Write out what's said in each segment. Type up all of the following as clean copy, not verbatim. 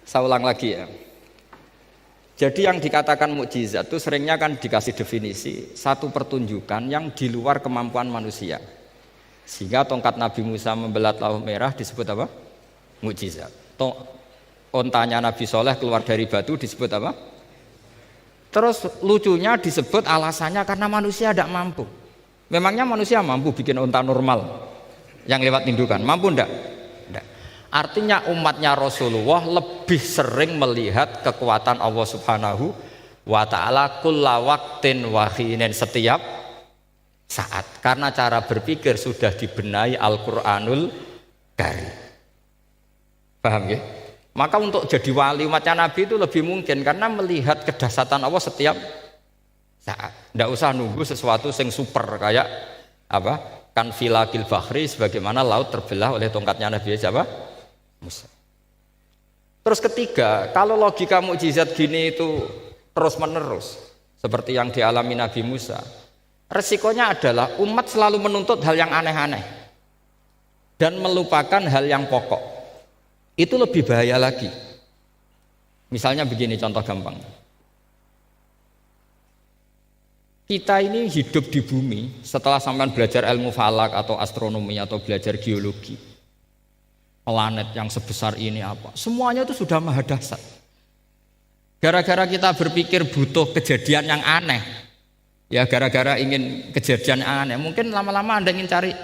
Saya ulang lagi ya. Jadi yang dikatakan mukjizat itu seringnya kan dikasih definisi satu pertunjukan yang di luar kemampuan manusia. Sehingga tongkat Nabi Musa membelah Laut Merah disebut apa? Mukjizat. Ontanya Nabi Soleh keluar dari batu disebut apa? Terus lucunya disebut alasannya karena manusia tidak mampu. Memangnya manusia mampu bikin onta normal yang lewat indukan? Mampu enggak? Enggak. Artinya umatnya Rasulullah lebih sering melihat kekuatan Allah Subhanahu wa ta'ala kulla waqtin wa hinin, setiap saat, karena cara berpikir sudah dibenahi Al-Qur'anul Karim. Paham ya? Maka untuk jadi wali umatnya Nabi itu lebih mungkin karena melihat kedahsyatan Allah setiap saat. Tidak usah nunggu sesuatu yang super kayak apa? Kan filakil bahri, sebagaimana laut terbelah oleh tongkatnya Nabi siapa? Musa. Terus ketiga, kalau logika mukjizat gini itu terus menerus seperti yang dialami Nabi Musa, resikonya adalah umat selalu menuntut hal yang aneh-aneh dan melupakan hal yang pokok. Itu lebih bahaya lagi. Misalnya begini contoh gampang. Kita ini hidup di bumi setelah sampean belajar ilmu falak atau astronomi atau belajar geologi. Planet yang sebesar ini apa? Semuanya itu sudah maha dahsyat. Gara-gara kita berpikir butuh kejadian yang aneh. Ya gara-gara ingin kejadian yang aneh. Mungkin lama-lama Anda ingin cari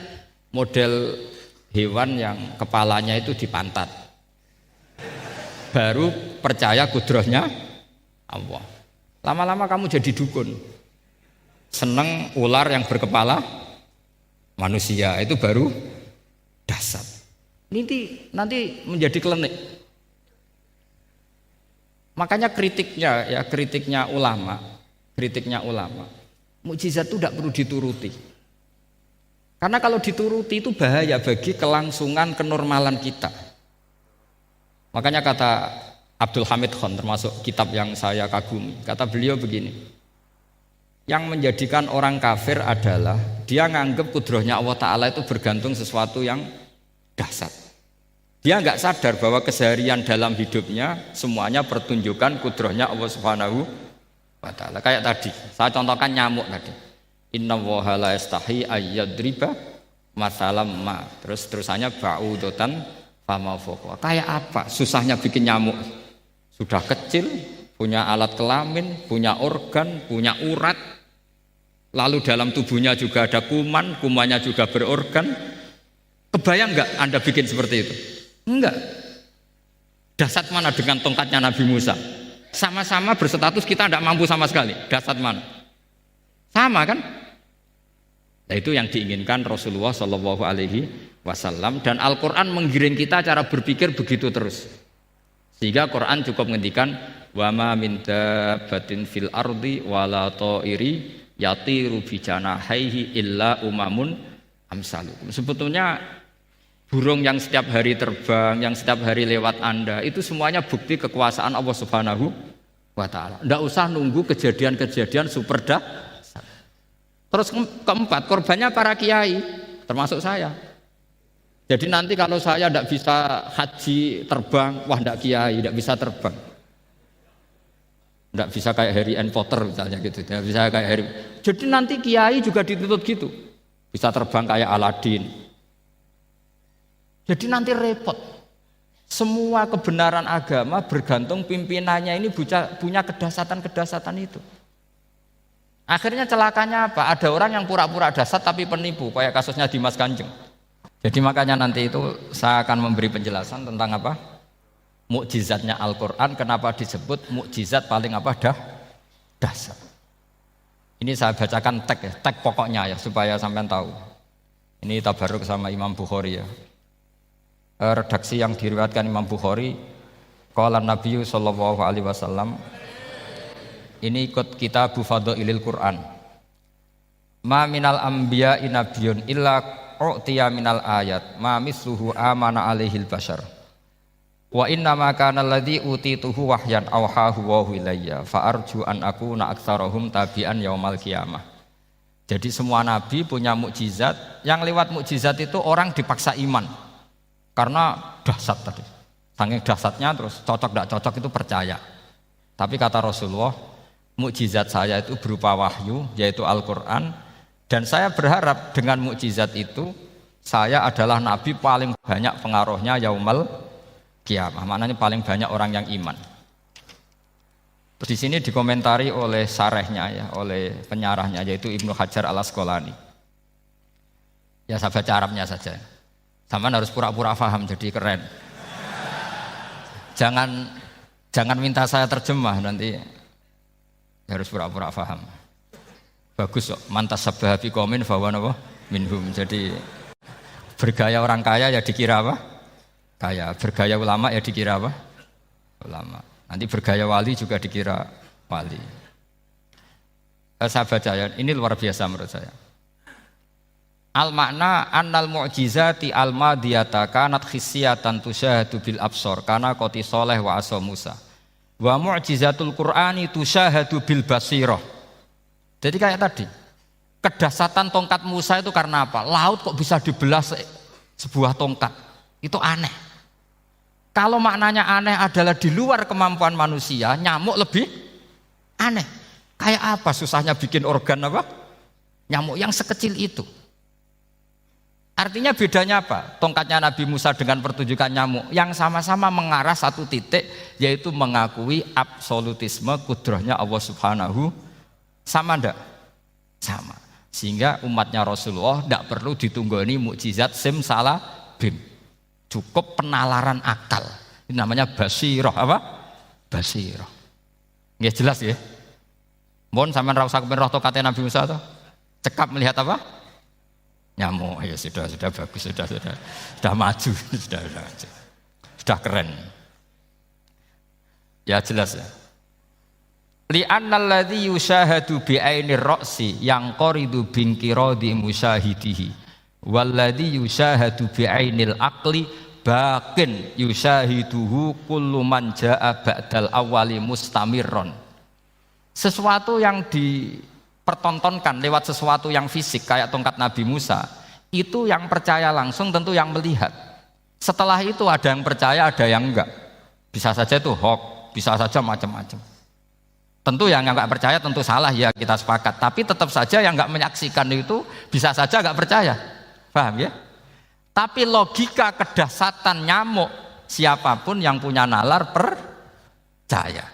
model hewan yang kepalanya itu di pantat. Baru percaya kudrahnya Allah. Lama-lama kamu jadi dukun. Seneng ular yang berkepala manusia, itu baru dahsyat. Nanti menjadi klinik. Makanya kritiknya ulama, mukjizat itu tidak perlu dituruti. Karena kalau dituruti itu bahaya bagi kelangsungan kenormalan kita. Makanya kata Abdul Hamid Khan, termasuk kitab yang saya kagumi, kata beliau begini, yang menjadikan orang kafir adalah dia nganggep kudrahnya Allah Ta'ala itu bergantung sesuatu yang dahsyat. Dia nggak sadar bahwa keseharian dalam hidupnya semuanya pertunjukan kudrahnya Allah Subhanahu wa Ta'ala. Kayak tadi, saya contohkan nyamuk tadi. Inna woha la yastahi ayyadriba masalam ma. Terusannya ba'udotan fama fokwa. Kayak apa susahnya bikin nyamuk? Sudah kecil, punya alat kelamin, punya organ, punya urat. Lalu dalam tubuhnya juga ada kuman, kumannya juga berorgan. Kebayang nggak Anda bikin seperti itu? Enggak. Dahsyat mana dengan tongkatnya Nabi Musa? Sama-sama berstatus kita tidak mampu sama sekali. Dahsyat mana? Sama kan? Nah, itu yang diinginkan Rasulullah Shallallahu Alaihi Wasallam, dan Al-Quran menggiring kita cara berpikir begitu terus. Sehingga Quran cukup menghentikan wa ma min dabbatin fil ardi wala ta'iri yatiru bi janahaihi illa umamun amsalukum. Sebetulnya burung yang setiap hari terbang, yang setiap hari lewat Anda, itu semuanya bukti kekuasaan Allah Subhanahu wa Ta'ala. Tidak usah nunggu kejadian-kejadian super dahsyat. Terus keempat, korbannya para kiai, termasuk saya. Jadi nanti kalau saya tidak bisa haji terbang, wah tidak kiai, tidak bisa terbang. Tidak bisa kayak Harry and Potter misalnya gitu, tidak bisa kayak Harry. Jadi nanti kiai juga dituntut gitu, bisa terbang kayak Aladin. Jadi nanti repot. Semua kebenaran agama bergantung pimpinannya ini punya kedahsyatan-kedahsyatan itu. Akhirnya celakanya apa? Ada orang yang pura-pura dahsyat tapi penipu, kayak kasusnya Dimas Kanjeng. Jadi makanya nanti itu saya akan memberi penjelasan tentang apa? Mukjizatnya Al-Quran, kenapa disebut mukjizat paling apa? Dahsyat. Ini saya bacakan tag pokoknya ya, supaya sampean tahu. Ini tabaruk sama Imam Bukhari ya. Redaksi yang diriwayatkan Imam Bukhari, qala Nabi sallallahu alaihi wasallam, ini ikut kitab Fadhailil Quran. Ma minal anbiya'i nabiyyun illa u'tiya minal ayat ma misluhu amana alaihil bashar. Wa inna ma kana alladhi utituhu wahyan awhahu wa ilayya fa arju an akuna aktsarahum tabi'an yaumal qiyamah. Jadi semua nabi punya mukjizat, yang lewat mukjizat itu orang dipaksa iman. Karena dahsyat tadi. Saking dahsyatnya terus cocok tidak cocok itu percaya. Tapi kata Rasulullah, mukjizat saya itu berupa wahyu, yaitu Al-Quran. Dan saya berharap dengan mukjizat itu, saya adalah nabi paling banyak pengaruhnya yaumal qiyamah. Maknanya paling banyak orang yang iman. Terus di sini dikomentari oleh sarehnya ya, oleh penyarahnya yaitu Ibnu Hajar Al-Asqalani. Ya saya baca Arabnya saja. Sampean harus pura-pura paham jadi keren. Jangan minta saya terjemah nanti harus pura-pura paham. Bagus kok, mantas sabah bi qaumin fa huwa minhum. Jadi bergaya orang kaya ya dikira apa? Kaya. Bergaya ulama ya dikira apa? Ulama. Nanti bergaya wali juga dikira wali. Saya baca ya, ini luar biasa menurut saya. Al makna annal mu'jizati al madiyata kanat khissiyatan tusyahadu bil absor kana qoti soleh wa asa Musa. Wa mu'jizatul Qur'ani tusyahadu bil basirah. Jadi kayak tadi, kedahsyatan tongkat Musa itu karena apa? Laut kok bisa dibelah sebuah tongkat. Itu aneh. Kalau maknanya aneh adalah di luar kemampuan manusia, nyamuk lebih aneh. Kayak apa susahnya bikin organ apa? Nyamuk yang sekecil itu. Artinya bedanya apa? Tongkatnya Nabi Musa dengan pertunjukan nyamuk yang sama-sama mengarah satu titik, yaitu mengakui absolutisme kudrahnya Allah Subhanahu. Sama ndak? Sama. Sehingga umatnya Rasulullah tidak perlu ditunggoni mukjizat simsalabim. Cukup penalaran akal. Ini namanya basirah apa? Basirah. Nggih jelas ya? Mohon sampean ra usah kepen roh tongkatnya Nabi Musa toh. Cekap melihat apa? Nyamuk. Ya sudah bagus, sudah maju, sudah keren. Ya jelas ya. Li'annal ladzi yusyahadu bi ainir ra'si yang qaridu binqiradi musyahidihi walladzi yusyahadu bi ainil aqli baqin yusyahiduhu kullu man jaa ba'dal awwali mustamirron. Sesuatu yang dipertontonkan lewat sesuatu yang fisik kayak tongkat Nabi Musa, itu yang percaya langsung tentu yang melihat. Setelah itu ada yang percaya, ada yang enggak. Bisa saja itu hoax, bisa saja macam-macam. Tentu yang enggak percaya tentu salah ya, kita sepakat. Tapi tetap saja yang enggak menyaksikan itu bisa saja enggak percaya. Paham ya? Tapi logika kedahsyatan nyamuk, siapapun yang punya nalar percaya.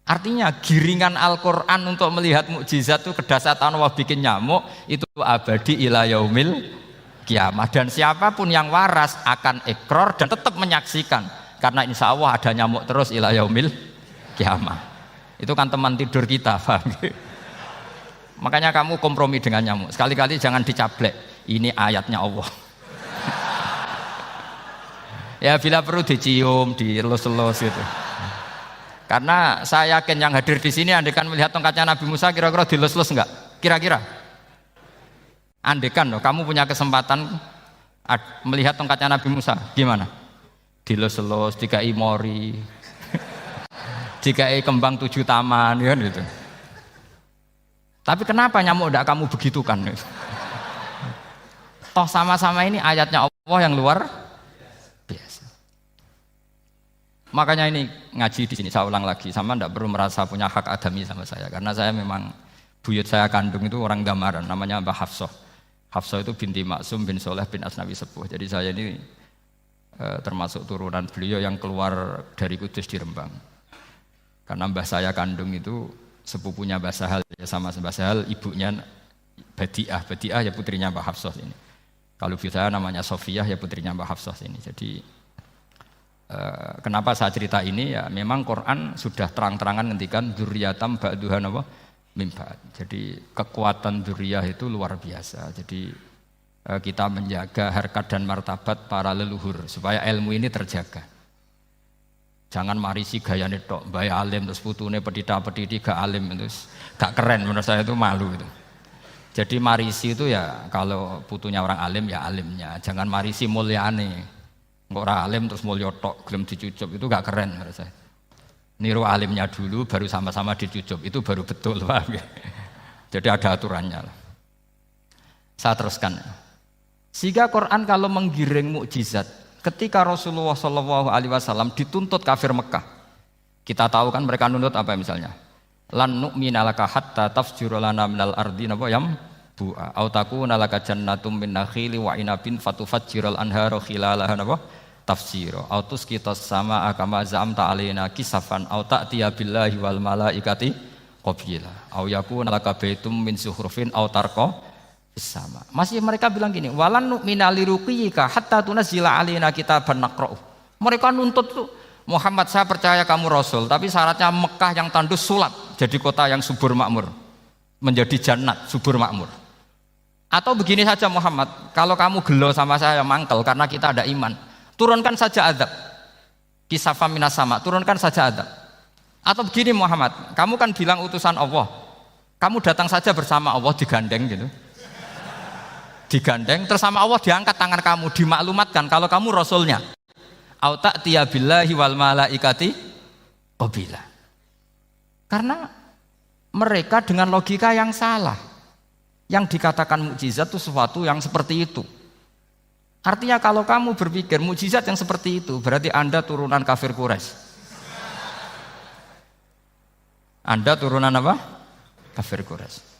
Artinya giringan Al-Quran untuk melihat mukjizat itu kedahsyatan Allah bikin nyamuk itu abadi ila yaumil kiamah. Dan siapapun yang waras akan ikrar dan tetap menyaksikan. Karena insya Allah ada nyamuk terus ila yaumil kiamah. Itu kan teman tidur kita, paham? Makanya kamu kompromi dengan nyamuk. Sekali-kali jangan dicaplek. Ini ayatnya Allah. Ya bila perlu dicium, dielus-elus gitu. Karena saya yakin yang hadir di sini andekan melihat tongkatnya Nabi Musa kira-kira dilus-lus enggak? Kira-kira? Andekan loh, kamu punya kesempatan melihat tongkatnya Nabi Musa, gimana? Dilus-elus, dikai mori, dikai kembang 7 taman, kan gitu. Tapi kenapa nyamuk enggak kamu begitukan? Toh sama-sama ini ayatnya Allah yang luar biasa. Makanya ini ngaji di sini saya ulang lagi, sama ndak perlu merasa punya hak adami sama saya, karena saya memang buyut saya kandung itu orang Gamaran, namanya Mbah Hafsah. Hafsah itu binti Maksum bin Soleh bin Asnawi Sepuh. Jadi saya ini termasuk turunan beliau yang keluar dari Kudus di Rembang. Karena mbah saya kandung itu sepupunya Mbah Sahal, ya sama Mbah Sahal ibunya Badiah, Badiah ya putrinya Mbah Hafsah ini. Kalau ibu saya namanya Sofiyah ya putrinya Mbah Hafsah ini. Jadi kenapa saya cerita ini ya memang Quran sudah terang-terangan ngendikan dzurriyatam ba'duhan apa mimba. Jadi kekuatan dzurriyah itu luar biasa. Jadi kita menjaga harkat dan martabat para leluhur supaya ilmu ini terjaga. Jangan marisi gayane tok, mbah alim terus putune pedita-pediti gak alim terus gak keren, menurut saya itu malu itu. Jadi marisi itu ya kalau putunya orang alim ya alimnya, jangan marisi mulyane. Kok ora alim terus mulya tok gelem dicucup itu gak keren menurut saya. Niru alimnya dulu baru sama-sama dicucup itu baru betul, paham ya? Jadi ada aturannya lah. Saya teruskan. Sehingga Quran kalau menggiring mukjizat Ketika Rasulullah Shallallahu Alaihi Wasallam dituntut kafir Mekah, kita tahu kan mereka nuntut apa misalnya? Lan nu'mina laka hatta tafjura lana minal ardi napa yam bu'a au takuna laka jannatum min nakhili wa inabin fatufajjiral anhara khilalaha napa tafsira au tusqitas samaa kama za'amta alaina kisafan au ta'tiya billahi wal malaikati qabila au yakuna laka baitum min zuhrufin au tarqa sama. Masih mereka bilang gini, walan nu'mina liruqiyika hatta tunazzila alaina kitaban naqra'u. Mereka nuntut tuh, Muhammad saya percaya kamu rasul, tapi syaratnya Mekah yang tandus sulap jadi kota yang subur makmur, menjadi jannat subur makmur. Atau begini saja Muhammad, kalau kamu gelo sama saya mangkel karena kita ada iman, turunkan saja azab. Kisafam minas sama, turunkan saja azab. Atau begini Muhammad, kamu kan bilang utusan Allah, kamu datang saja bersama Allah digandeng gitu. Digandeng terus sama Allah diangkat tangan kamu, dimaklumatkan kalau kamu rasulnya. Au ta'tiya billahi wal malaikati qabila. Karena mereka dengan logika yang salah. Yang dikatakan mukjizat itu sesuatu yang seperti itu. Artinya kalau kamu berpikir mukjizat yang seperti itu, berarti Anda turunan kafir Quraisy. Anda turunan apa? Kafir Quraisy.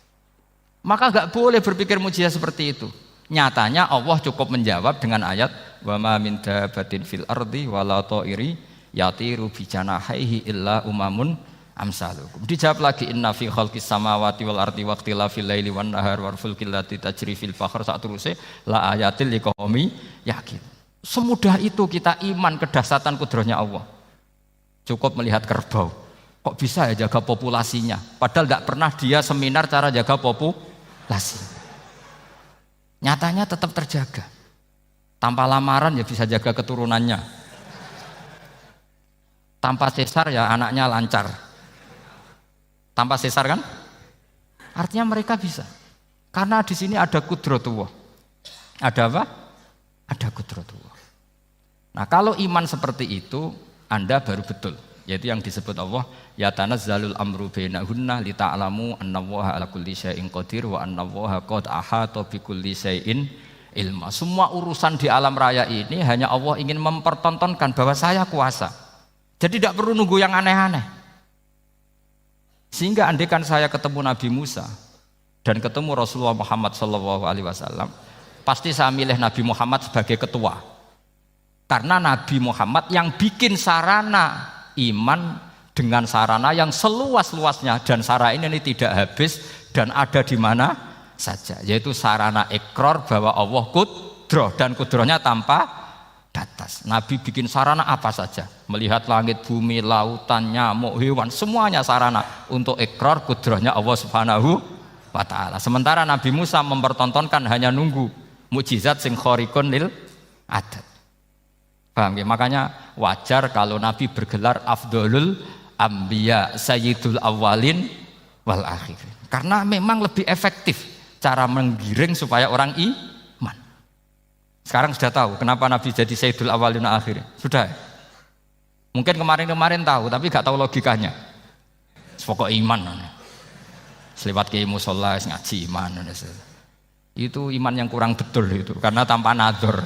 Maka gak boleh berpikir mukjizat seperti itu. Nyatanya Allah cukup menjawab dengan ayat wa ma min dabatin fil ardi wala ta'iri yatiru bi janahihi illa umamun amsalukum. Dijawab lagi inna fi khalqis samawati wal ardi waqtilafil laili wan nahar wal fulkil lati tajri fil bahr sak teruse la ayatil liqaumi yakin. Semudah itu kita iman kedahsyatan kudrahnya Allah. Cukup melihat kerbau. Kok bisa ya jaga populasinya? Padahal gak pernah dia seminar cara jaga populasi. Nyatanya tetap terjaga. Tanpa lamaran ya bisa jaga keturunannya. Tanpa sesar ya anaknya lancar. Tanpa sesar kan? Artinya mereka bisa. Karena di sini ada kudratullah. Ada apa? Ada kudratullah. Nah, kalau iman seperti itu, Anda baru betul. Yaitu yang disebut Allah ya tanazzalul amru bainahunna li ta'lamu annallaha ala kulli syai'in qadir wa annallaha qad ahata bi kulli syai'in ilma. Semua urusan di alam raya ini hanya Allah ingin mempertontonkan bahwa saya kuasa. Jadi tidak perlu nunggu yang aneh-aneh. Sehingga andaikan saya ketemu Nabi Musa dan ketemu Rasulullah Muhammad SAW, pasti saya milih Nabi Muhammad sebagai ketua. Karena Nabi Muhammad yang bikin sarana iman dengan sarana yang seluas-luasnya, dan sarana ini tidak habis dan ada di mana saja, yaitu sarana ikrar bahwa Allah kudroh dan kudrohnya tanpa batas. Nabi bikin sarana apa saja, melihat langit, bumi, lautan, nyamuk, hewan, semuanya sarana untuk ikrar kudrohnya Allah Subhanahu wa ta'ala. Sementara Nabi Musa mempertontonkan hanya nunggu mukjizat sing khariqun lil adat. Paham ya? Makanya wajar kalau Nabi bergelar Afdholul Anbiya Sayyidul Awwalin wal Akhirin. Karena memang lebih efektif cara menggiring supaya orang iman. Sekarang sudah tahu kenapa Nabi jadi Sayyidul Awwalin wal Akhirin? Sudah. Mungkin kemarin-kemarin tahu tapi gak tahu logikanya. Pokok iman. Selewat ke musola ngaji iman. Itu iman yang kurang betul itu, karena tanpa nador.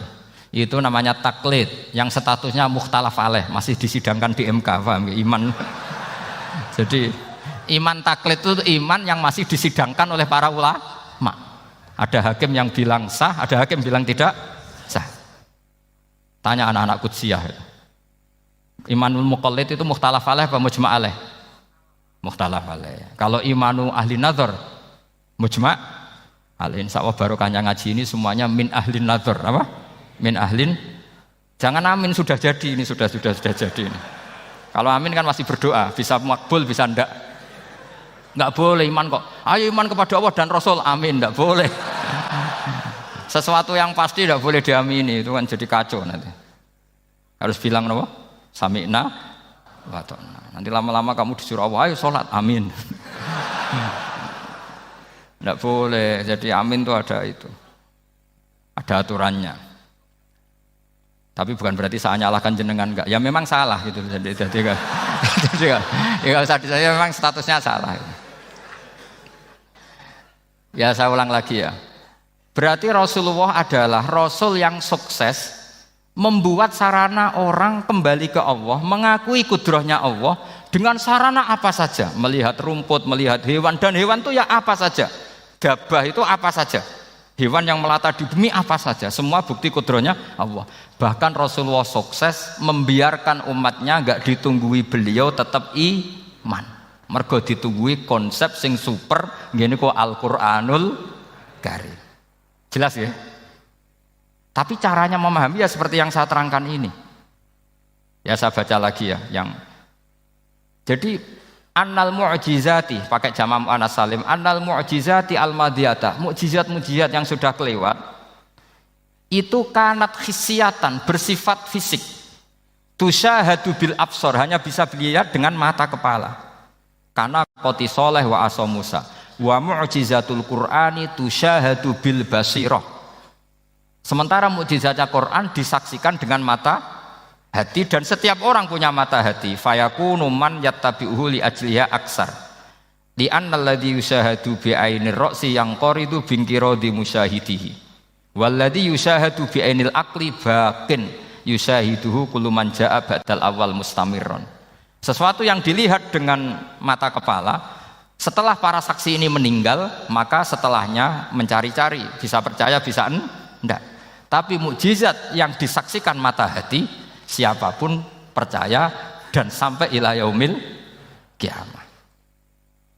Itu namanya taklid yang statusnya mukhtalaf alaih, masih disidangkan di MK, paham ya? Iman. Jadi iman taklid itu iman yang masih disidangkan oleh para ulama. Ada hakim yang bilang sah, ada hakim bilang tidak sah. Tanya anak-anak Qudsiyah. Imanul muqallid itu mukhtalaf alaih apa mujma' alaih? Mukhtalaf alaih. Kalau imanu ahli nazar mujma' alaih. Insyaallah barokahnya ngaji ini semuanya min ahli nazar, apa? Min ahlin, jangan amin sudah jadi, ini sudah jadi ini. Kalau amin kan masih berdoa, bisa makbul bisa ndak boleh iman kok. Ayo iman kepada Allah dan Rasul, amin, ndak boleh. Sesuatu yang pasti ndak boleh diamini, itu kan jadi kacau nanti. Harus bilang apa? Sami'na wa ta'na. Nanti lama-lama kamu disuruh Allah, ayo sholat, amin. Ndak boleh, jadi amin itu ada itu. Ada aturannya. Tapi bukan berarti saya nyalahkan jenengan, enggak. Ya memang salah gitu. Jadi ya usah saya memang statusnya salah. Ya saya ulang lagi ya. Berarti Rasulullah adalah Rasul yang sukses membuat sarana orang kembali ke Allah, mengakui kudrahnya Allah dengan sarana apa saja, melihat rumput, melihat hewan, dan hewan itu ya apa saja, gabah itu apa saja, hewan yang melata di bumi apa saja, semua bukti kudrahnya Allah. Bahkan Rasulullah sukses membiarkan umatnya nggak ditunggui beliau tetap iman, mergo ditunggui konsep sing super ngene kok Al-Qur'anul Karim. Jelas ya? Tapi caranya memahami ya seperti yang saya terangkan ini. Ya saya baca lagi ya yang jadi annal mu'jizati pakai jamak muannas salim, annal mu'jizati al-madiyata, mukjizat-mukjizat yang sudah kelewat itu kanat khisiatan, bersifat fisik. Tusyahadu bil absor, hanya bisa dilihat dengan mata kepala. Karena qoti soleh wa asa Musa. Wa mu'jizatul Qur'ani tusyahadu bil basirah. Sementara mukjizatnya Quran disaksikan dengan mata hati, dan setiap orang punya mata hati. Fayakunu man yattabi'uhu li ajliha aksar. Li annal ladzi yusyahadu bi ainir ra'si yang qaridu bin qiradi musyahidihi. Wal ladzi yusyahadu bi ainil aqli baqin yusyahiduhu kullu man jaa ba'dal awal mustamirron. Sesuatu yang dilihat dengan mata kepala, setelah para saksi ini meninggal, maka setelahnya mencari-cari, bisa percaya bisa enggak. Tapi mukjizat yang disaksikan mata hati, siapapun percaya dan sampai ila yaumil kiamah.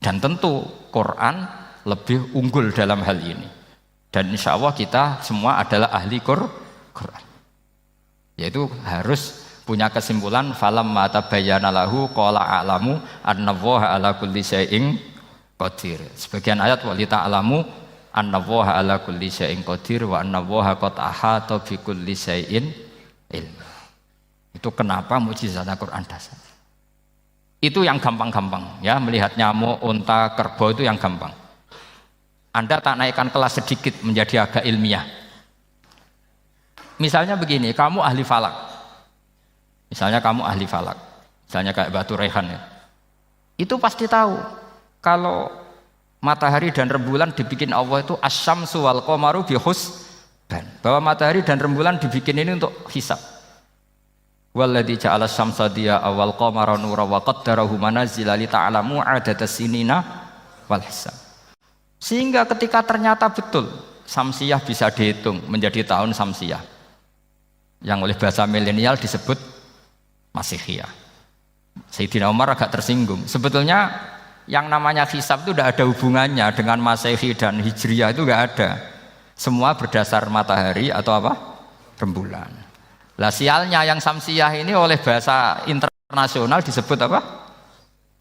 Dan tentu Quran lebih unggul dalam hal ini. Dan insya Allah kita semua adalah ahli Quran. Yaitu harus punya kesimpulan falam mata bayyana lahu qala a'lamu annallaha ala kulli syai'in qadir. Sebagian ayat walita alamu annallaha ala kulli syai'in qadir wa annallaha qad ahata bi kulli syai'in ilma. Itu kenapa mukjizat Al-Qur'an dasar. Itu yang gampang-gampang ya, melihat nyamuk, unta, kerbau itu yang gampang. Anda tak naikkan kelas sedikit menjadi agak ilmiah. Misalnya begini, kamu ahli falak. Misalnya kamu ahli falak. Misalnya kayak Batu Rehan ya. Itu pasti tahu kalau matahari dan rembulan dibikin Allah itu asyamsu wal qamaru bihusban, bahwa matahari dan rembulan dibikin ini untuk hisab. Walladzi ja'ala syamsa diya wal qamara nura wa qaddarahu manazila li ta'lamu 'adadas sinina wal hisab. Sehingga ketika ternyata betul samsiyah bisa dihitung menjadi tahun samsiyah, yang oleh bahasa milenial disebut Masihiyah. Sayyidina Umar agak tersinggung. Sebetulnya yang namanya hisab itu tidak ada hubungannya dengan Masehi dan Hijriyah, itu tidak ada. Semua berdasar matahari atau apa? Rembulan. Lah sialnya yang samsiyah ini oleh bahasa internasional disebut apa?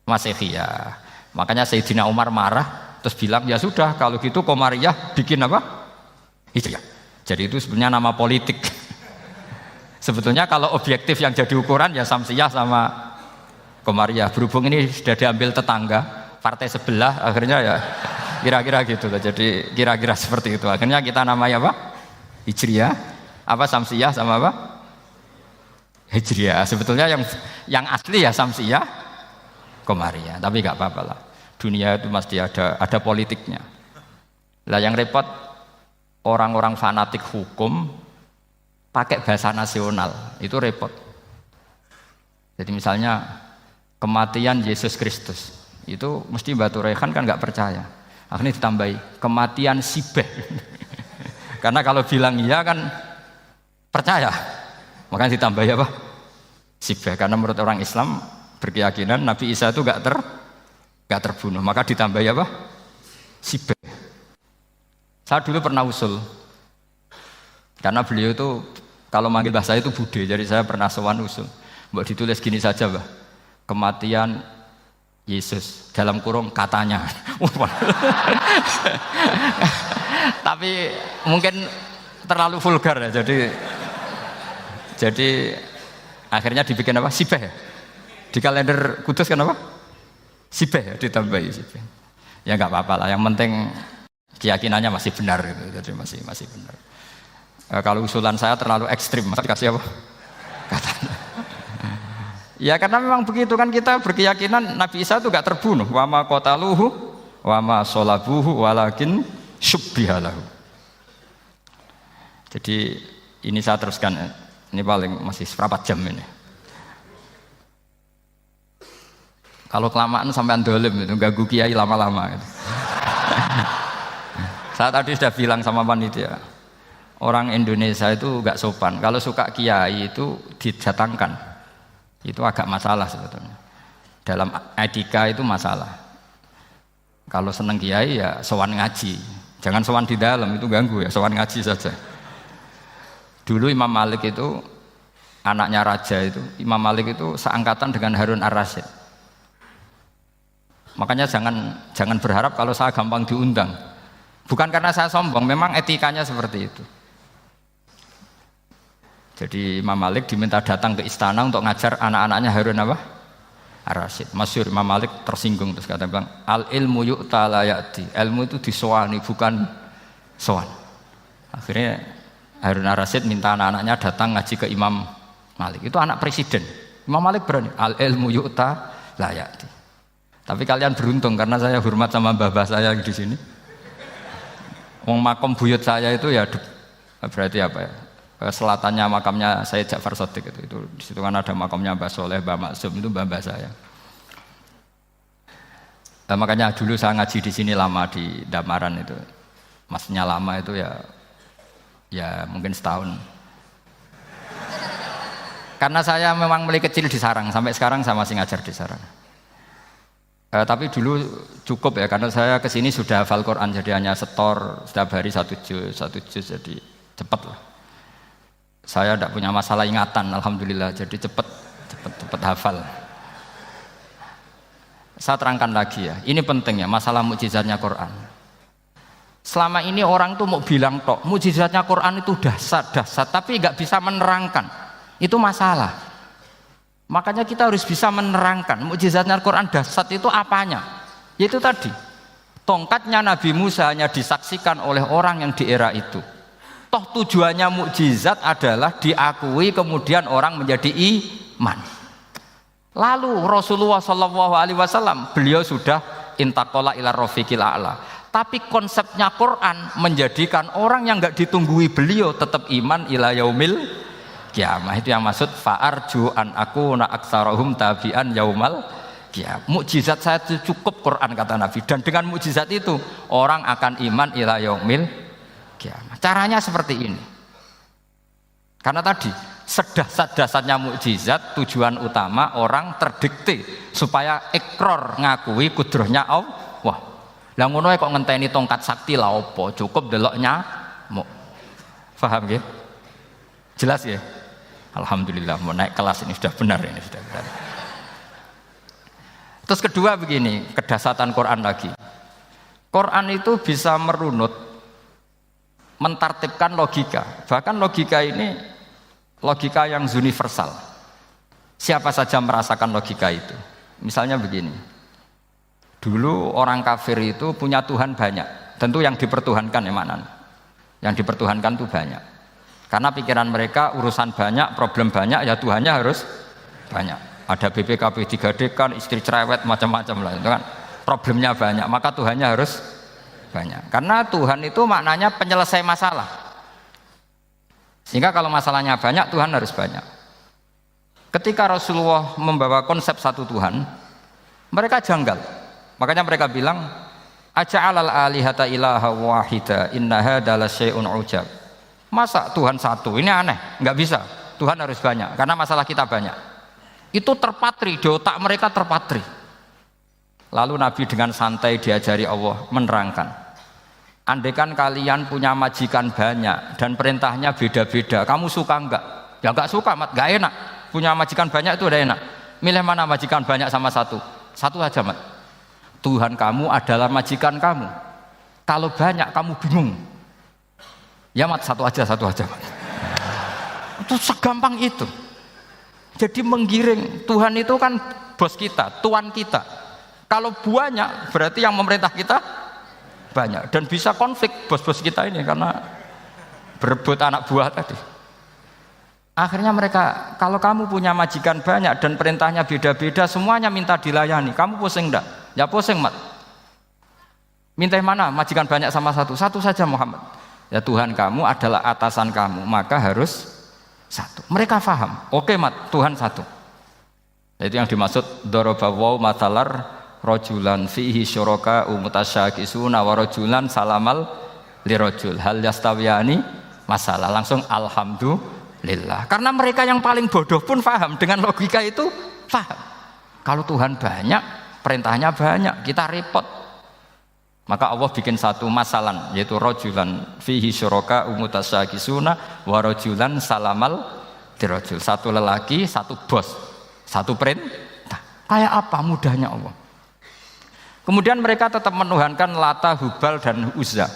Masehiyah. Makanya Sayyidina Umar marah terus bilang ya sudah kalau gitu Qamariyah bikin apa? Hijriyah. Jadi itu sebenarnya nama politik. Sebetulnya kalau objektif yang jadi ukuran ya samsiyah sama Qamariyah. Berhubung ini sudah diambil tetangga partai sebelah, akhirnya ya kira-kira gitu loh. Jadi kira-kira seperti itu. Akhirnya kita namanya apa? Hijriyah, apa samsiyah sama apa? Hijriyah. Sebetulnya yang asli ya samsiyah, Qamariyah. Tapi nggak apa-apa lah. Dunia itu mesti ada politiknya. Lah yang repot orang-orang fanatik hukum pakai bahasa nasional, itu repot. Jadi misalnya kematian Yesus Kristus, itu mesti Batu Rehan kan nggak percaya. Akhirnya ditambahi kematian Sibeh. Karena kalau bilang iya kan percaya. Makanya ditambahi apa? Sibeh. Karena menurut orang Islam berkeyakinan Nabi Isa itu nggak terbunuh. Maka ditambahi apa? Sibeh. Saya dulu pernah usul. Karena beliau itu kalau manggil bahasa itu bude, jadi saya pernah sowan usul. Mbak ditulis gini saja, Mbak. Kematian Yesus dalam kurung katanya. Tapi mungkin terlalu vulgar ya. Jadi akhirnya dibikin apa? Sibeh ya. Di kalender Kudus kan apa? Sibeh ya, ditambahi Sibeh. Ya nggak apa-apa lah. Yang penting keyakinannya masih benar gitu. Jadi masih benar. Kalau usulan saya terlalu ekstrim, masa dikasih apa? Katanya. Ya karena memang begitu kan, kita berkeyakinan Nabi Isa itu gak terbunuh. Wa ma qataluhu wa ma sholabuhu walakin syubbihalahu. Jadi ini saya teruskan. Ini paling masih seperempat jam ini. Kalau kelamaan sampai dolim itu ganggu kiai lama-lama. Gitu. Saya tadi sudah bilang sama panitia, orang Indonesia itu nggak sopan. Kalau suka kiai itu didatangkan, itu agak masalah sebetulnya. Dalam etika itu masalah. Kalau seneng kiai ya sowan ngaji, jangan sowan di dalam itu ganggu ya, sowan ngaji saja. Dulu Imam Malik itu anaknya raja itu, Imam Malik itu seangkatan dengan Harun ar-Rasyid. Makanya jangan berharap kalau saya gampang diundang. Bukan karena saya sombong, memang etikanya seperti itu. Jadi Imam Malik diminta datang ke istana untuk ngajar anak-anaknya Harun apa? Ar-Rasyid. Masyhur Imam Malik tersinggung terus kata bilang, al ilmu yu'ta la ya'ti. Ilmu itu disowani bukan sowan. Akhirnya Harun ar-Rasyid minta anak-anaknya datang ngaji ke Imam Malik. Itu anak presiden. Imam Malik berani, al ilmu yu'ta la ya'ti. Tapi kalian beruntung karena saya hormat sama mbah-mbah saya di sini. Wong makom buyut saya itu ya berarti apa ya? Selatannya makamnya Sayyid Ja'far Shadiq itu di situ kan ada makamnya Mbah Soleh, Mbah Maksum itu mbah-mbah saya. Nah, makanya dulu saya ngaji di sini lama di Damaran itu. Maksudnya lama itu ya mungkin setahun. Karena saya memang mulai kecil di sarang, sampai sekarang saya masih ngajar di sarang. Tapi dulu cukup ya, karena saya kesini sudah hafal Quran, jadi hanya setor setiap hari satu juz, jadi cepat lah. Saya tidak punya masalah ingatan, alhamdulillah, jadi cepat hafal. Saya terangkan lagi ya, ini penting ya, masalah mukjizatnya Quran. Selama ini orang tuh mau bilang tok, mukjizatnya Quran itu dahsyat, tapi nggak bisa menerangkan, itu masalah. Makanya kita harus bisa menerangkan mukjizatnya Al-Quran dahsyat itu apanya. Yaitu tadi, tongkatnya Nabi Musa hanya disaksikan oleh orang yang di era itu. Toh tujuannya mukjizat adalah diakui kemudian orang menjadi iman. Lalu Rasulullah SAW beliau sudah intaqala ila rafiqil a'la. Tapi konsepnya Quran menjadikan orang yang enggak ditunggui beliau tetap iman ila yaumil kiamah. Itu yang maksud fa'arju an aku na aktsarahum tabi'an yaumal kiamah. Mukjizat saya itu cukup Quran kata Nabi, dan dengan mukjizat itu orang akan iman ila yaumil kiamah. Caranya seperti ini. Karena tadi sedahsyat-dahsyatnya mukjizat tujuan utama orang terdikte supaya ikrar ngakui kudrohnya Allah. Lah ngono kok ngenteni tongkat sakti lah opo, cukup deloknya mau. Paham nggih? Jelas ya? Alhamdulillah mau naik kelas ini sudah benar ini sudah benar. Terus kedua begini, kedahsyatan Quran lagi. Quran itu bisa merunut, mentartibkan logika. Bahkan logika ini logika yang universal. Siapa saja merasakan logika itu. Misalnya begini. Dulu orang kafir itu punya Tuhan banyak. Tentu yang dipertuhankan ya mana? Yang dipertuhankan itu banyak. Karena pikiran mereka urusan banyak, problem banyak, ya Tuhannya harus banyak. Ada BPKB 3D kan, istri cerewet macam-macam lah itu kan. Problemnya banyak, maka Tuhannya harus banyak. Karena Tuhan itu maknanya penyelesai masalah. Sehingga kalau masalahnya banyak, Tuhan harus banyak. Ketika Rasulullah membawa konsep satu Tuhan, mereka janggal. Makanya mereka bilang, aja'alal alihata ilaha wahida inna hadza lasyai'un ujab. Masa Tuhan satu? Ini aneh, nggak bisa. Tuhan harus banyak, karena masalah kita banyak. Itu terpatri, di otak mereka terpatri. Lalu Nabi dengan santai diajari Allah menerangkan. Andaikan kalian punya majikan banyak dan perintahnya beda-beda, kamu suka enggak? Ya enggak suka, Mat, enggak enak. Punya majikan banyak itu udah enak. Milih mana majikan banyak sama satu? Satu aja, Mat. Tuhan kamu adalah majikan kamu. Kalau banyak kamu bingung. Ya Mat, satu aja Mat. Itu segampang itu. Jadi menggiring, Tuhan itu kan bos kita, tuan kita. Kalau banyak berarti yang memerintah kita banyak, dan bisa konflik bos-bos kita ini karena berebut anak buah tadi. Akhirnya mereka, kalau kamu punya majikan banyak dan perintahnya beda-beda, semuanya minta dilayani, kamu pusing enggak? Ya pusing, Mat. Minta mana? Majikan banyak sama satu? Satu saja, Muhammad. Ya Tuhan kamu adalah atasan kamu, maka harus satu. Mereka faham. Oke, mat, Tuhan satu. Itu yang dimaksud darabawu mathalar rajulan fihi syuraka mutasyakisuna wa rajulan salamal lirajul hal yastawiyani masalah. Langsung alhamdulillah. Karena mereka yang paling bodoh pun faham dengan logika itu, faham. Kalau Tuhan banyak, perintahnya banyak, kita repot. Maka Allah bikin satu masalan, yaitu rajulan fihi syuraka mutasyakisuna wa rajulan salamal lirajul. Satu lelaki, satu bos, satu perintah. Kayak apa mudahnya Allah. Kemudian mereka tetap menuhankan Lata, Hubal, dan Uzza.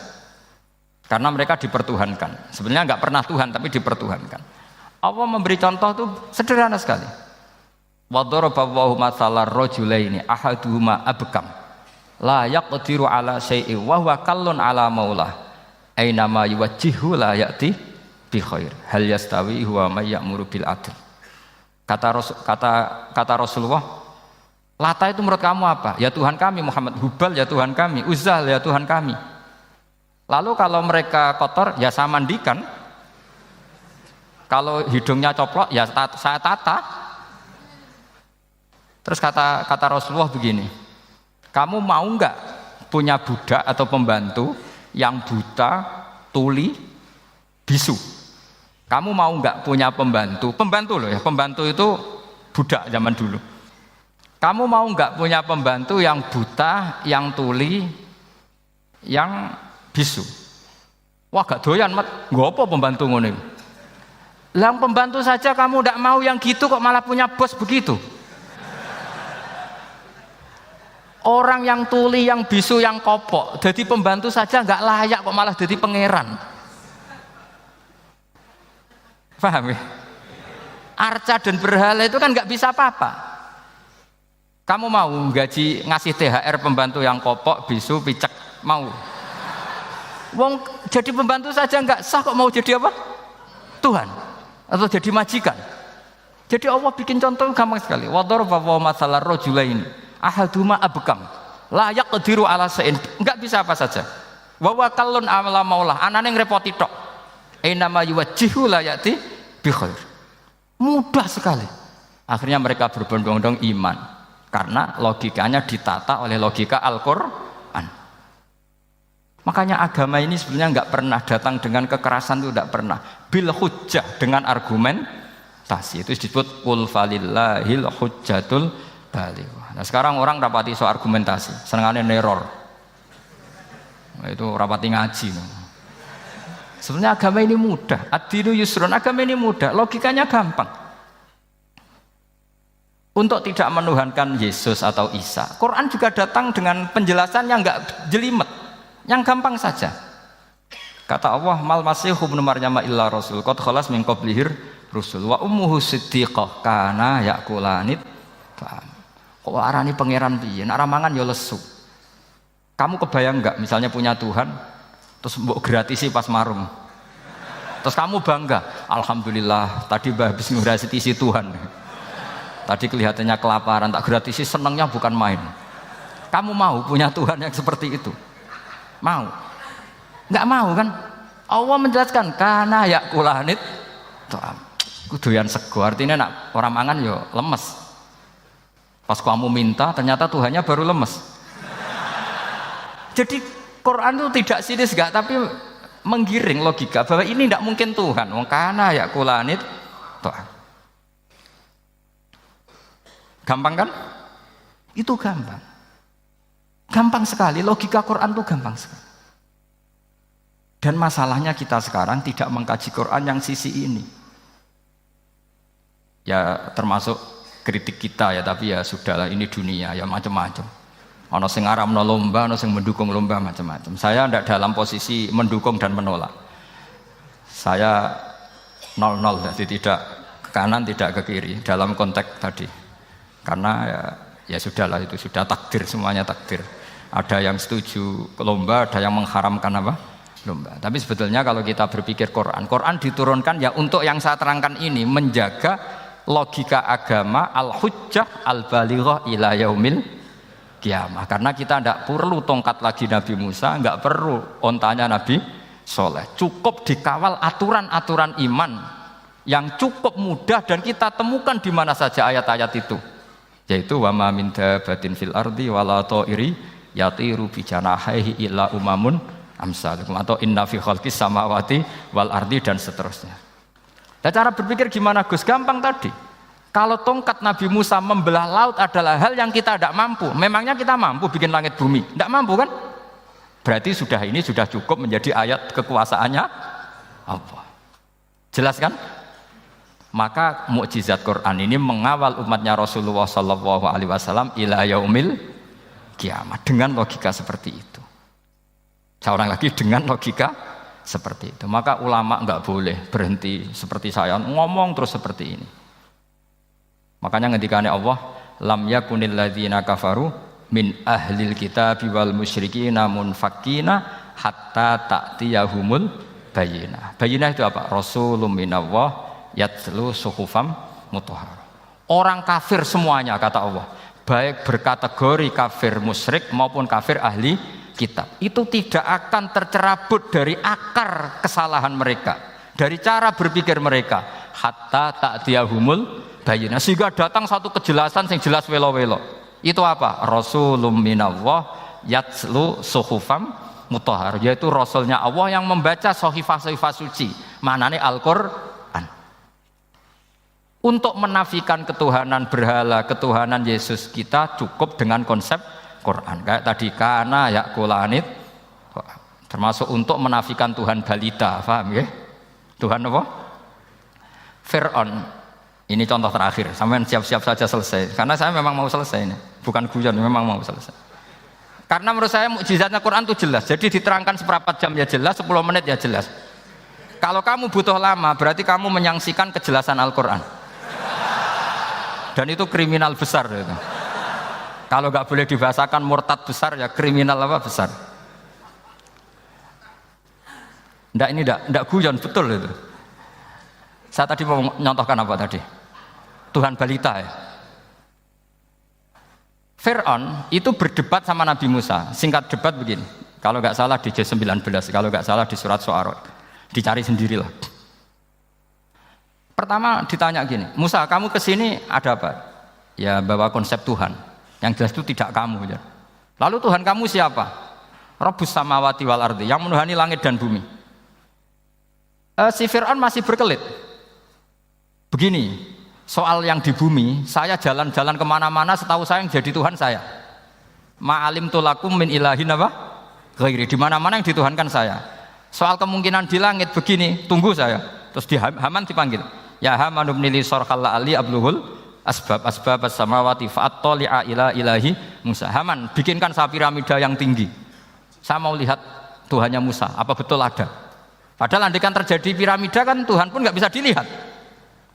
Karena mereka dipertuhankan. Sebenarnya nggak pernah Tuhan, tapi dipertuhankan. Allah memberi contoh itu sederhana sekali. Wa daraballahu mathalar rajulaini ahaduhuma abkam la yaqdiru ala syai'in wa huwa kallun ala maulah aina ma yuwajjihu la ya'ti bi khair hal yastawi huwa may ya'muru bil adl. Kata Rasulullah, Lata itu menurut kamu apa? Ya Tuhan kami. Muhammad. Hubal ya Tuhan kami. Uzzah ya Tuhan kami. Lalu kalau mereka kotor ya saya mandikan. Kalau hidungnya coplok ya saya tata. Terus kata Rasulullah begini, kamu mau nggak punya budak atau pembantu yang buta, tuli, bisu? Kamu mau nggak punya pembantu loh ya, pembantu itu budak zaman dulu. Kamu mau nggak punya pembantu yang buta, yang tuli, yang bisu? Wah gak doyan mat, nggak apa pembantu ngono. Yang pembantu saja kamu nggak mau yang gitu kok malah punya bos begitu? Orang yang tuli, yang bisu, yang kopok, jadi pembantu saja nggak layak kok malah jadi pangeran. Paham ya? Arca dan berhala itu kan nggak bisa apa-apa. Kamu mau gaji ngasih THR pembantu yang kopok, bisu, picek, mau? Wong jadi pembantu saja nggak sah kok mau jadi apa? Tuhan atau jadi majikan. Jadi Allah bikin contoh gampang sekali. Wa daraballahu mathalar rajulaini ahaduma abkam la yaqdiru ala syai'in, enggak bisa apa saja. Wa wa kallun ala maulah, anane ngrepoti tok. Ainama yuwajjihu la yati bi khair. Mudah sekali. Akhirnya mereka berbondong-bondong iman karena logikanya ditata oleh logika Al-Qur'an. Makanya agama ini sebenarnya enggak pernah datang dengan kekerasan, itu enggak pernah. Bil hujjah, dengan argumentasi. Itu disebut qul falillahil hujjatul baligh. Nah sekarang orang rapati soal argumentasi, senengannya neror. Itu rapati ngaji. Sebenarnya agama ini mudah. Ad-dinu yusrun, agama ini mudah, logikanya gampang. Untuk tidak menuhankan Yesus atau Isa, Quran juga datang dengan penjelasan yang enggak jelimet, yang gampang saja. Kata Allah, mal masihu ibnu maryam illa rasul qad khalas min qablihir rusul wa ummuhu siddiqah kana yakulanit. Kok arani pangeran piye? Nek mangan ya lesu. Kamu kebayang enggak misalnya punya Tuhan terus mbok gratisi pas marum. Terus kamu bangga, alhamdulillah tadi habis ngratisi Tuhan. Tadi kelihatannya kelaparan, tak gratisi, senangnya bukan main. Kamu mau punya Tuhan yang seperti itu? Mau? Enggak mau kan? Allah menjelaskan kana yakulanit. Kuduyan sego, artinya nak orang mangan yo lemes. Pas kamu minta, ternyata Tuhannya baru lemes. Jadi Quran itu tidak sinis enggak, tapi menggiring logika bahwa ini tidak mungkin Tuhan. Wong kana ya kulanit. Gampang kan? Itu gampang. Gampang sekali, logika Quran itu gampang sekali. Dan masalahnya kita sekarang tidak mengkaji Quran yang sisi ini. Ya termasuk kritik kita ya, tapi ya sudahlah, ini dunia ya macam-macam. Ono sing ngaramno lomba, ono sing mendukung lomba, macam-macam. Saya tidak dalam posisi mendukung dan menolak. Saya 0-0, jadi tidak ke kanan tidak ke kiri dalam konteks tadi. Karena ya sudahlah, itu sudah takdir, semuanya takdir. Ada yang setuju lomba, ada yang mengharamkan apa? Lomba. Tapi sebetulnya kalau kita berpikir Quran diturunkan ya untuk yang saya terangkan ini, menjaga logika agama al-hujjah al-balighah ila yaumil kiamah. Karena kita tidak perlu tongkat lagi Nabi Musa, enggak perlu ontanya Nabi Soleh. Cukup dikawal aturan-aturan iman yang cukup mudah dan kita temukan di mana saja ayat-ayat itu, yaitu wa ma min dabbatin fil ardi wala ta'iri yatiru bi janahihi illa umamun amsalukum atau inna fi khalqis samawati wal ardi dan seterusnya. Nah, cara berpikir gimana Gus? Gampang tadi. Kalau tongkat Nabi Musa membelah laut adalah hal yang kita tidak mampu. Memangnya kita mampu bikin langit bumi? Tidak mampu kan? Berarti ini sudah cukup menjadi ayat kekuasaannya Allah. Jelas kan? Maka mukjizat Quran ini mengawal umatnya Rasulullah sallallahu alaihi wasallam ila yaumil kiamat dengan logika seperti itu. Saya ulang lagi, dengan logika seperti itu. Maka ulama enggak boleh berhenti seperti saya ngomong terus seperti ini. Makanya ngendikane Allah, lam yakunil ladzina kafaru min ahlil kitabi wal musyrikina munfakkina hatta ta'tiyahumul bayyinah. Bayyinah itu apa? Rasulun minallah yatlu suhufam mutahhar. Orang kafir semuanya kata Allah, baik berkategori kafir musyrik maupun kafir ahli kitab, itu tidak akan tercerabut dari akar kesalahan mereka, dari cara berpikir mereka, hatta ta'tiyahumul bayyinah, sehingga datang satu kejelasan yang jelas welo-welo. Itu apa? Rasulun minallah yatlu suhufam mutahhar, yaitu rasulnya Allah yang membaca sahifah-sahifah suci, manane Al-Qur'an. Untuk menafikan ketuhanan berhala, ketuhanan Yesus, kita cukup dengan konsep Quran. Kayak tadi kana yakulanit, termasuk untuk menafikan Tuhan balita, paham ya? Tuhan apa? Fir'aun. Ini contoh terakhir. Sampean siap-siap saja selesai. Karena saya memang mau selesai ini, bukan guyon, memang mau selesai. Karena menurut saya mukjizatnya Quran itu jelas. Jadi diterangkan seperempat jam ya jelas, 10 menit ya jelas. Kalau kamu butuh lama, berarti kamu menyaksikan kejelasan Al-Quran. Dan itu kriminal besar itu. Kalau nggak boleh dibahasakan murtad besar ya kriminal apa besar. Ndak guyon, betul itu. Saya tadi mau nyontohkan apa tadi? Tuhan balita ya. Fir'aun itu berdebat sama Nabi Musa. Singkat debat begini. Kalau nggak salah di J19, kalau nggak salah di surat Syu'ara. Dicari sendirilah. Pertama ditanya gini, Musa kamu kesini ada apa? Ya bawa konsep Tuhan. Yang jelas itu tidak kamu. Ya. Lalu Tuhan kamu siapa? Rabbus samawati wal ardi, yang menuhani langit dan bumi. Si Fir'aun masih berkelit. Begini, soal yang di bumi, saya jalan-jalan kemana-mana setahu saya yang jadi Tuhan saya. Ma'alim tulakum min ilahin apa? Ghairi, di mana-mana yang dituhankan saya. Soal kemungkinan di langit begini, tunggu saya. Terus di Haman dipanggil. Ya Haman ibnili sarhal ali abluhul asbab as-samawati fa'attali'a ila ilahi Musa. Haman, bikinkan piramida yang tinggi. Saya mau lihat Tuhannya Musa, apa betul ada? Padahal andaikan terjadi piramida kan Tuhan pun nggak bisa dilihat.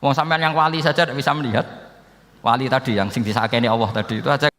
Wong sampean yang wali saja tidak bisa melihat. Wali tadi yang sing disakeni Allah tadi itu aja